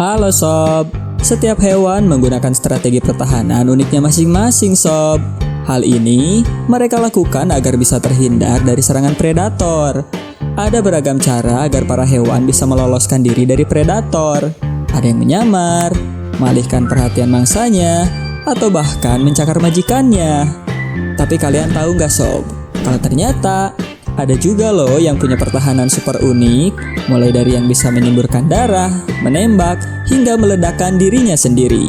Halo sob, setiap hewan menggunakan strategi pertahanan uniknya masing-masing sob. Hal ini mereka lakukan agar bisa terhindar dari serangan predator. Ada beragam cara agar para hewan bisa meloloskan diri dari predator. Ada yang menyamar, mengalihkan perhatian mangsanya, atau bahkan mencakar majikannya. Tapi kalian tahu nggak sob, kalau ternyata ada juga loh yang punya pertahanan super unik, mulai dari yang bisa menyemburkan darah, menembak, hingga meledakkan dirinya sendiri.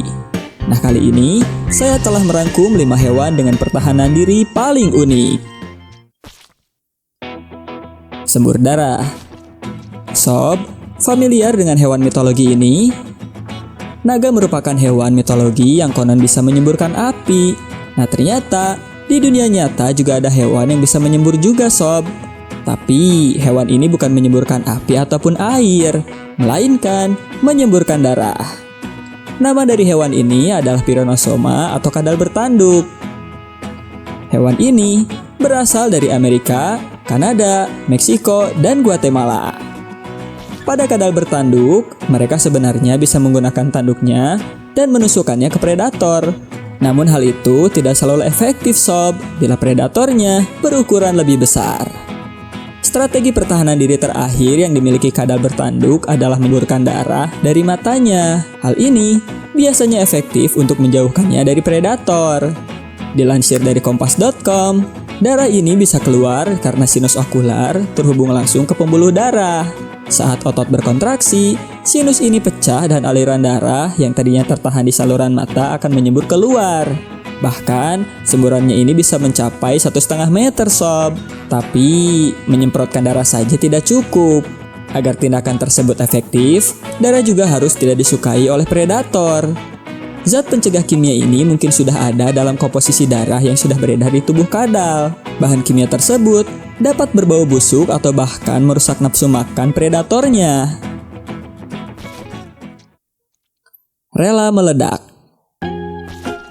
Nah kali ini, saya telah merangkum 5 hewan dengan pertahanan diri paling unik. Sembur darah. Sob, familiar dengan hewan mitologi ini? Naga merupakan hewan mitologi yang konon bisa menyemburkan api. Nah ternyata, di dunia nyata juga ada hewan yang bisa menyembur juga sob. Tapi hewan ini bukan menyemburkan api ataupun air, melainkan menyemburkan darah. Nama dari hewan ini adalah Pyrannosoma atau kadal bertanduk. Hewan ini berasal dari Amerika, Kanada, Meksiko, dan Guatemala. Pada kadal bertanduk, mereka sebenarnya bisa menggunakan tanduknya dan menusukkannya ke predator. Namun hal itu tidak selalu efektif sob bila predatornya berukuran lebih besar. Strategi pertahanan diri terakhir yang dimiliki kadal bertanduk adalah mengeluarkan darah dari matanya. Hal ini biasanya efektif untuk menjauhkannya dari predator. Dilansir dari kompas.com, darah ini bisa keluar karena sinus okular terhubung langsung ke pembuluh darah. Saat otot berkontraksi, sinus ini pecah dan aliran darah yang tadinya tertahan di saluran mata akan menyembur keluar. Bahkan, semburannya ini bisa mencapai 1,5 meter sob. Tapi, menyemprotkan darah saja tidak cukup. Agar tindakan tersebut efektif, darah juga harus tidak disukai oleh predator. Zat pencegah kimia ini mungkin sudah ada dalam komposisi darah yang sudah beredar di tubuh kadal. Bahan kimia tersebut dapat berbau busuk atau bahkan merusak nafsu makan predatornya. Rela meledak.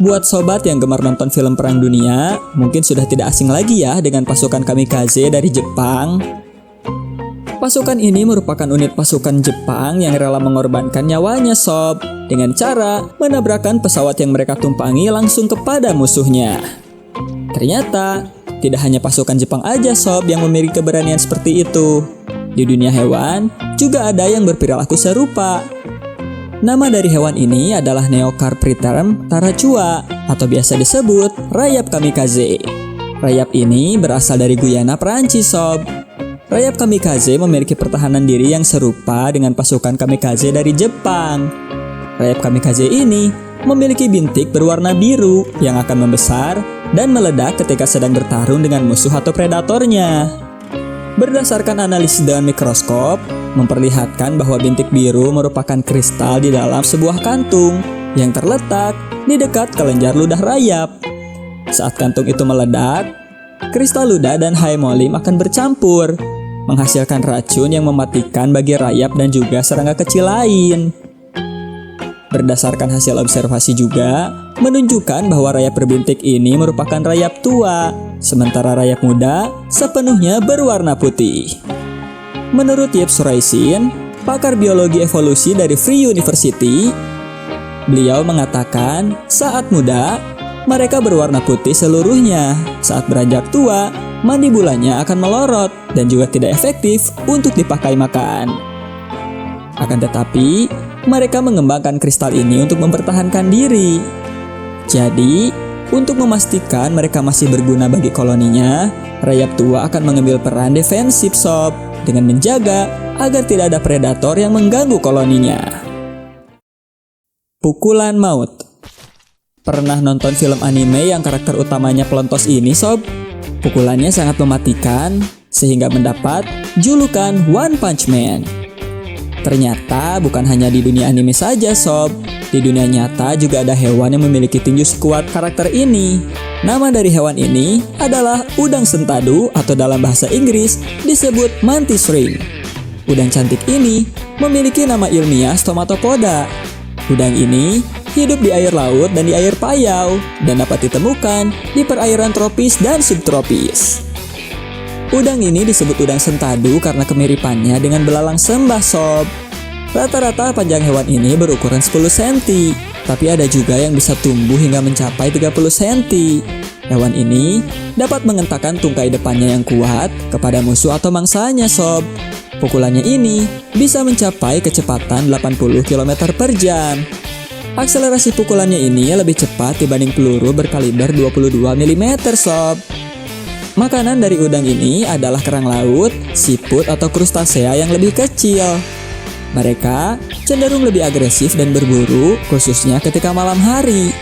Buat sobat yang gemar nonton film Perang Dunia, mungkin sudah tidak asing lagi ya dengan pasukan kamikaze dari Jepang. Pasukan ini merupakan unit pasukan Jepang yang rela mengorbankan nyawanya sob, dengan cara menabrakkan pesawat yang mereka tumpangi langsung kepada musuhnya. Ternyata, tidak hanya pasukan Jepang aja sob yang memiliki keberanian seperti itu. Di dunia hewan, juga ada yang berperilaku serupa. Nama dari hewan ini adalah Neocarpritherm taracua atau biasa disebut rayap kamikaze. Rayap ini berasal dari Guyana, Perancis sob. Rayap kamikaze memiliki pertahanan diri yang serupa dengan pasukan kamikaze dari Jepang. Rayap kamikaze ini memiliki bintik berwarna biru yang akan membesar dan meledak ketika sedang bertarung dengan musuh atau predatornya. Berdasarkan analisis dengan mikroskop, memperlihatkan bahwa bintik biru merupakan kristal di dalam sebuah kantung yang terletak di dekat kelenjar ludah rayap. Saat kantung itu meledak, kristal ludah dan hemolim akan bercampur, menghasilkan racun yang mematikan bagi rayap dan juga serangga kecil lain. Berdasarkan hasil observasi juga, menunjukkan bahwa rayap berbintik ini merupakan rayap tua, sementara rayap muda sepenuhnya berwarna putih. Menurut Yves Roisin, pakar biologi evolusi dari Free University, beliau mengatakan saat muda, mereka berwarna putih seluruhnya. Saat beranjak tua, mandibulanya akan melorot dan juga tidak efektif untuk dipakai makan. Akan tetapi, mereka mengembangkan kristal ini untuk mempertahankan diri. Jadi, untuk memastikan mereka masih berguna bagi koloninya, rayap tua akan mengambil peran defensif sob dengan menjaga agar tidak ada predator yang mengganggu koloninya. Pukulan maut. Pernah nonton film anime yang karakter utamanya pelontos ini sob? Pukulannya sangat mematikan sehingga mendapat julukan One Punch Man. Ternyata bukan hanya di dunia anime saja sob. Di dunia nyata juga ada hewan yang memiliki tinju sekuat karakter ini. Nama dari hewan ini adalah udang sentadu atau dalam bahasa Inggris disebut mantis ring. Udang cantik ini memiliki nama ilmiah Stomatopoda. Udang ini hidup di air laut dan di air payau dan dapat ditemukan di perairan tropis dan subtropis. Udang ini disebut udang sentadu karena kemiripannya dengan belalang sembah sob. Rata-rata panjang hewan ini berukuran 10 cm, tapi ada juga yang bisa tumbuh hingga mencapai 30 cm. Hewan ini dapat mengentakkan tungkai depannya yang kuat kepada musuh atau mangsanya, sob. Pukulannya ini bisa mencapai kecepatan 80 km per jam. Akselerasi pukulannya ini lebih cepat dibanding peluru berkaliber 22 mm, sob. Makanan dari udang ini adalah kerang laut, siput atau krustasea yang lebih kecil. Mereka cenderung lebih agresif dan berburu, khususnya ketika malam hari.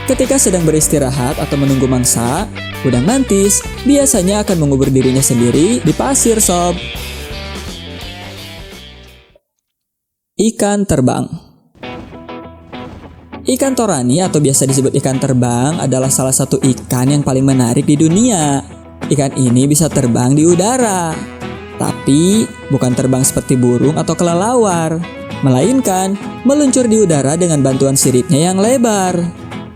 Ketika sedang beristirahat atau menunggu mangsa, udang mantis biasanya akan mengubur dirinya sendiri di pasir, sob. Ikan terbang. Ikan torani atau biasa disebut ikan terbang adalah salah satu ikan yang paling menarik di dunia. Ikan ini bisa terbang di udara. Tapi bukan terbang seperti burung atau kelelawar, melainkan meluncur di udara dengan bantuan siripnya yang lebar.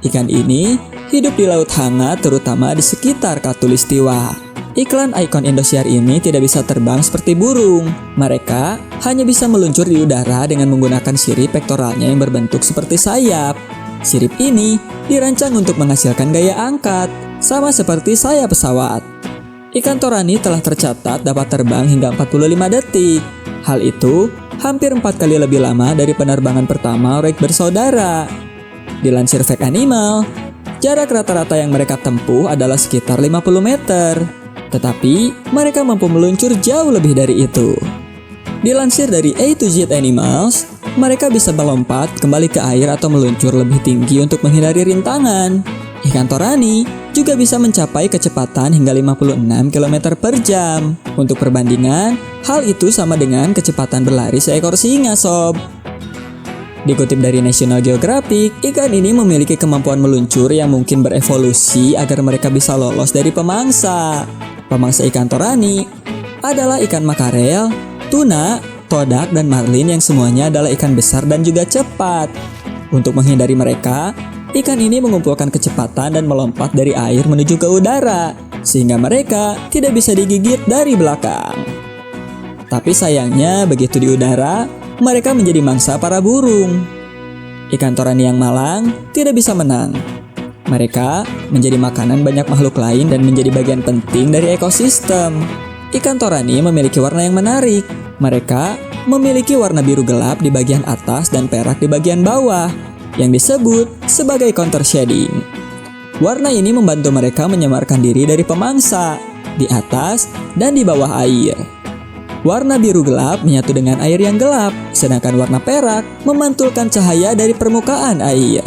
Ikan ini hidup di laut hangat, terutama di sekitar Khatulistiwa. Iklan ikon Indosiar ini tidak bisa terbang seperti burung. Mereka hanya bisa meluncur di udara dengan menggunakan sirip pektoralnya yang berbentuk seperti sayap. Sirip ini dirancang untuk menghasilkan gaya angkat, sama seperti sayap pesawat. Ikan torani telah tercatat dapat terbang hingga 45 detik. Hal itu hampir 4 kali lebih lama dari penerbangan pertama Wright bersaudara. Dilansir Fact Animal, jarak rata-rata yang mereka tempuh adalah sekitar 50 meter. Tetapi mereka mampu meluncur jauh lebih dari itu. Dilansir dari A to Z Animals, mereka bisa melompat kembali ke air atau meluncur lebih tinggi untuk menghindari rintangan. Ikan torani juga bisa mencapai kecepatan hingga 56 km per jam. Untuk perbandingan, hal itu sama dengan kecepatan berlari seekor singa, sob. Dikutip dari National Geographic, ikan ini memiliki kemampuan meluncur yang mungkin berevolusi agar mereka bisa lolos dari pemangsa. Pemangsa ikan torani adalah ikan makarel, tuna, todak, dan marlin yang semuanya adalah ikan besar dan juga cepat. Untuk menghindari mereka, ikan ini mengumpulkan kecepatan dan melompat dari air menuju ke udara, sehingga mereka tidak bisa digigit dari belakang. Tapi sayangnya, begitu di udara, mereka menjadi mangsa para burung. Ikan torani yang malang tidak bisa menang. Mereka menjadi makanan banyak makhluk lain dan menjadi bagian penting dari ekosistem. Ikan torani memiliki warna yang menarik. Mereka memiliki warna biru gelap di bagian atas dan perak di bagian bawah, yang disebut sebagai counter shading. Warna ini membantu mereka menyamarkan diri dari pemangsa di atas dan di bawah air. Warna biru gelap menyatu dengan air yang gelap, sedangkan warna perak memantulkan cahaya dari permukaan air.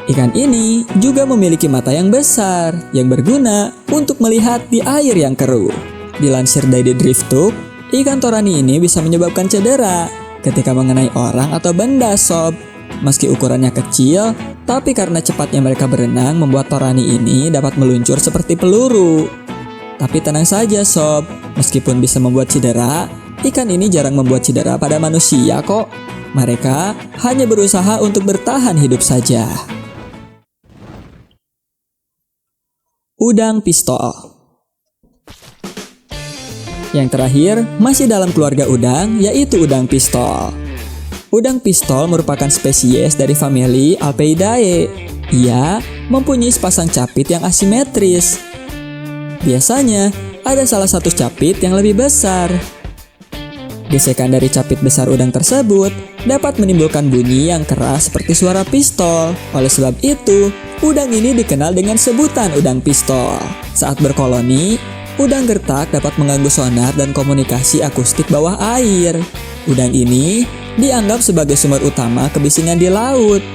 Ikan ini juga memiliki mata yang besar yang berguna untuk melihat di air yang keruh. Dilansir dari DriftTube, ikan torani ini bisa menyebabkan cedera ketika mengenai orang atau benda, sob. Meski ukurannya kecil, tapi karena cepatnya mereka berenang membuat torani ini dapat meluncur seperti peluru. Tapi tenang saja, sob, meskipun bisa membuat cedera, ikan ini jarang membuat cedera pada manusia kok. Mereka hanya berusaha untuk bertahan hidup saja. Udang pistol. Yang terakhir, masih dalam keluarga udang, yaitu udang pistol. Udang pistol merupakan spesies dari famili Alpeidae. Ia mempunyai sepasang capit yang asimetris. Biasanya, ada salah satu capit yang lebih besar. Gesekan dari capit besar udang tersebut dapat menimbulkan bunyi yang keras seperti suara pistol. Oleh sebab itu, udang ini dikenal dengan sebutan udang pistol. Saat berkoloni, udang gertak dapat mengganggu sonar dan komunikasi akustik bawah air. Udang ini dianggap sebagai sumber utama kebisingan di laut.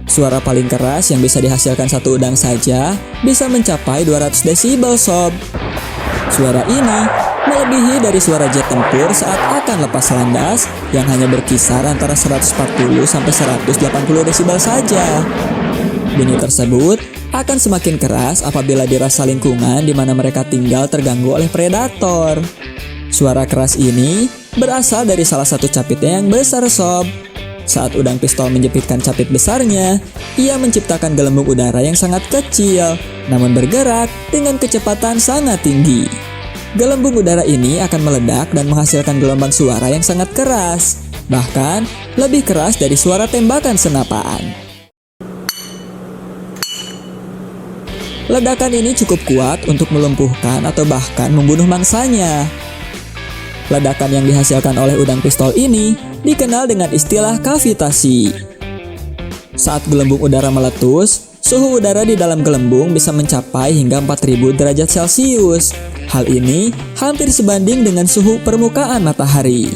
Suara paling keras yang bisa dihasilkan satu udang saja bisa mencapai 200 desibel, sob. Suara ini melebihi dari suara jet tempur saat akan lepas landas yang hanya berkisar antara 140 sampai 180 desibel saja. Bunyi tersebut akan semakin keras apabila dirasa lingkungan di mana mereka tinggal terganggu oleh predator. Suara keras ini berasal dari salah satu capitnya yang besar, sob. Saat udang pistol menjepitkan capit besarnya, ia menciptakan gelembung udara yang sangat kecil, namun bergerak dengan kecepatan sangat tinggi. Gelembung udara ini akan meledak dan menghasilkan gelombang suara yang sangat keras. bahkan lebih keras dari suara tembakan senapaan. Ledakan ini cukup kuat untuk melumpuhkan atau bahkan membunuh mangsanya. Ledakan yang dihasilkan oleh udang pistol ini dikenal dengan istilah kavitasi. Saat gelembung udara meletus, suhu udara di dalam gelembung bisa mencapai hingga 4000 derajat Celcius. Hal ini hampir sebanding dengan suhu permukaan matahari.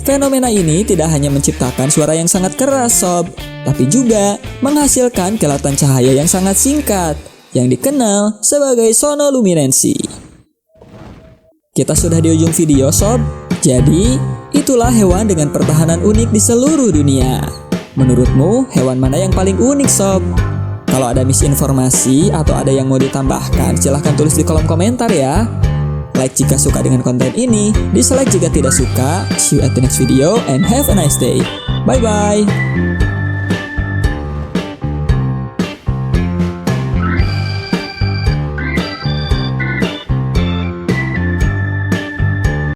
Fenomena ini tidak hanya menciptakan suara yang sangat keras, sob, tapi juga menghasilkan kilatan cahaya yang sangat singkat, yang dikenal sebagai sonoluminensi. Kita sudah di ujung video, sob. Jadi, itulah hewan dengan pertahanan unik di seluruh dunia. Menurutmu, hewan mana yang paling unik, sob? Kalau ada misinformasi atau ada yang mau ditambahkan, silahkan tulis di kolom komentar ya. Like jika suka dengan konten ini, dislike jika tidak suka. See you at the next video and have a nice day. Bye-bye.